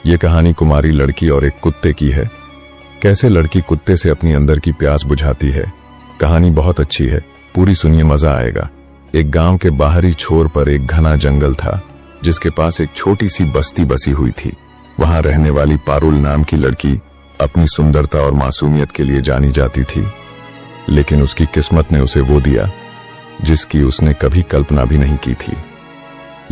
ये कहानी कुमारी लड़की और एक कुत्ते की है। कैसे लड़की कुत्ते से अपनी अंदर की प्यास बुझाती है। कहानी बहुत अच्छी है, पूरी सुनिए, मजा आएगा। एक गांव के बाहरी छोर पर एक घना जंगल था जिसके पास एक छोटी सी बस्ती बसी हुई थी। वहां रहने वाली पारुल नाम की लड़की अपनी सुंदरता और मासूमियत के लिए जानी जाती थी, लेकिन उसकी किस्मत ने उसे वो दिया जिसकी उसने कभी कल्पना भी नहीं की थी।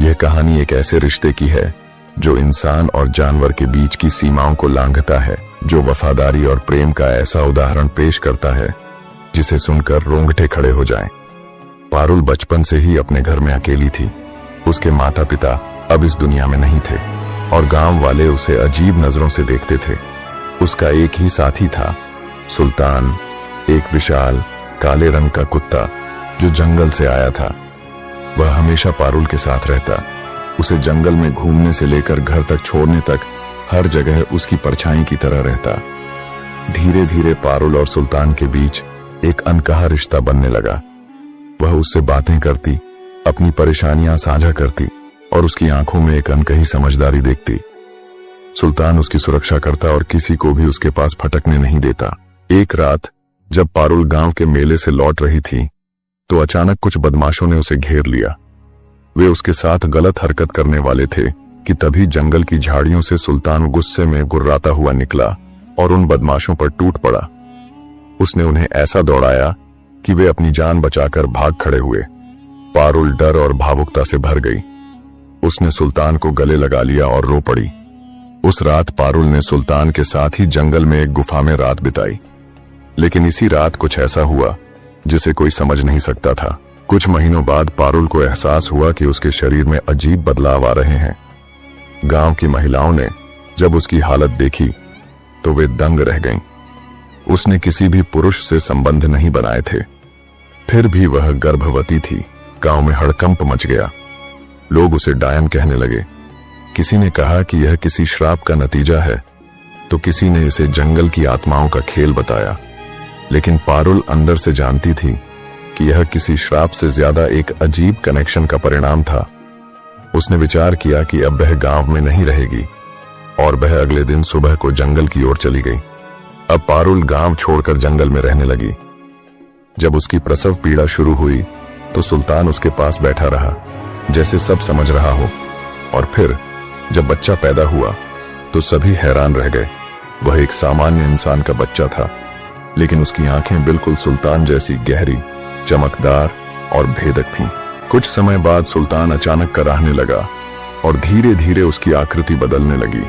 यह कहानी एक ऐसे रिश्ते की है जो इंसान और जानवर के बीच की सीमाओं को लांघता है, जो वफादारी और प्रेम का ऐसा उदाहरण पेश करता है जिसे सुनकर रोंगटे खड़े हो जाएं। पारुल बचपन से ही अपने घर में अकेली थी। उसके माता पिता अब इस दुनिया में नहीं थे और गांव वाले उसे अजीब नजरों से देखते थे। उसका एक ही साथी था, सुल्तान, एक विशाल काले रंग का कुत्ता जो जंगल से आया था। वह हमेशा पारुल के साथ रहता। उसे जंगल में घूमने से लेकर घर तक छोड़ने तक हर जगह उसकी परछाई की तरह रहता। धीरे धीरे पारुल और सुल्तान के बीच एक अनकहा रिश्ता बनने लगा। वह उससे बातें करती, अपनी परेशानियां साझा करती और उसकी आंखों में एक अनकही समझदारी देखती। सुल्तान उसकी सुरक्षा करता और किसी को भी उसके पास फटकने नहीं देता। एक रात जब पारुल गांव के मेले से लौट रही थी तो अचानक कुछ बदमाशों ने उसे घेर लिया। वे उसके साथ गलत हरकत करने वाले थे कि तभी जंगल की झाड़ियों से सुल्तान गुस्से में गुर्राता हुआ निकला और उन बदमाशों पर टूट पड़ा। उसने उन्हें ऐसा दौड़ाया कि वे अपनी जान बचाकर भाग खड़े हुए। पारुल डर और भावुकता से भर गई। उसने सुल्तान को गले लगा लिया और रो पड़ी। उस रात पारुल ने सुल्तान के साथ ही जंगल में एक गुफा में रात बिताई। लेकिन इसी रात कुछ ऐसा हुआ जिसे कोई समझ नहीं सकता था। कुछ महीनों बाद पारुल को एहसास हुआ कि उसके शरीर में अजीब बदलाव आ रहे हैं। गांव की महिलाओं ने जब उसकी हालत देखी तो वे दंग रह गईं। उसने किसी भी पुरुष से संबंध नहीं बनाए थे, फिर भी वह गर्भवती थी। गांव में हड़कंप मच गया। लोग उसे डायन कहने लगे। किसी ने कहा कि यह किसी श्राप का नतीजा है, तो किसी ने इसे जंगल की आत्माओं का खेल बताया। लेकिन पारुल अंदर से जानती थी कि यह किसी श्राप से ज्यादा एक अजीब कनेक्शन का परिणाम था। उसने विचार किया कि अब वह गांव में नहीं रहेगी और वह अगले दिन सुबह को जंगल की ओर चली गई। अब पारुल गांव छोड़कर जंगल में रहने लगी। जब उसकी प्रसव पीड़ा शुरू हुई तो सुल्तान उसके पास बैठा रहा जैसे सब समझ रहा हो। और फिर जब बच्चा पैदा हुआ तो सभी हैरान रह गए। वह एक सामान्य इंसान का बच्चा था, लेकिन उसकी आंखें बिल्कुल सुल्तान जैसी गहरी, चमकदार और भेदक थीं। कुछ समय बाद सुल्तान अचानक कराहने लगा और धीरे धीरे उसकी आकृति बदलने लगी।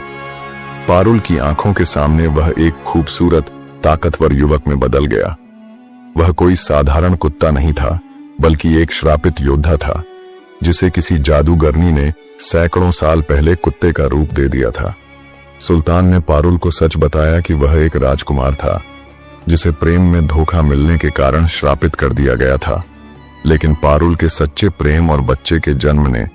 पारुल की आंखों के सामने वह एक खूबसूरत, ताकतवर युवक में बदल गया। वह कोई साधारण कुत्ता नहीं था, बल्कि एक श्रापित योद्धा था जिसे किसी जादूगरनी ने सैकड़ों साल पहले कुत्ते का रूप दे दिया था। सुल्तान ने पारुल को सच बताया कि वह एक राजकुमार था जिसे प्रेम में धोखा मिलने के कारण श्रापित कर दिया गया था। लेकिन पारुल के सच्चे प्रेम और बच्चे के जन्म ने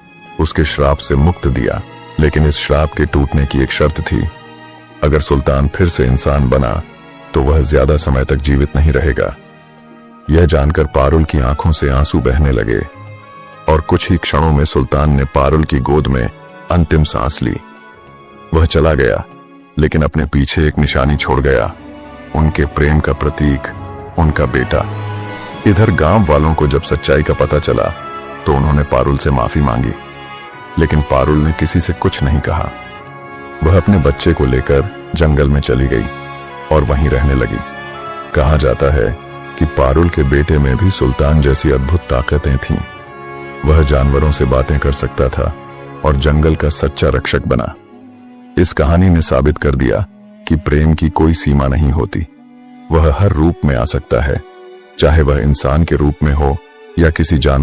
उसके श्राप से मुक्त दिया। लेकिन इस श्राप के टूटने की एक शर्त थी। अगर सुल्तान फिर से इंसान बना तो वह ज्यादा समय तक जीवित नहीं रहेगा। यह जानकर पारुल की आंखों से आंसू बहने लगे और कुछ ही क्षणों में सुल्तान ने पारुल की गोद में अंतिम सांस ली। वह चला गया, लेकिन अपने पीछे एक निशानी छोड़ गया, उनके प्रेम का प्रतीक, उनका बेटा। इधर गांव वालों को जब सच्चाई का पता चला तो उन्होंने पारुल से माफी मांगी, लेकिन पारुल ने किसी से कुछ नहीं कहा। वह अपने बच्चे को लेकर जंगल में चली गई और वहीं रहने लगी। कहा जाता है कि पारुल के बेटे में भी सुल्तान जैसी अद्भुत ताकतें थीं। वह जानवरों से बातें कर सकता था और जंगल का सच्चा रक्षक बना। इस कहानी ने साबित कर दिया कि प्रेम की कोई सीमा नहीं होती। वह हर रूप में आ सकता है, चाहे वह इंसान के रूप में हो या किसी जानवर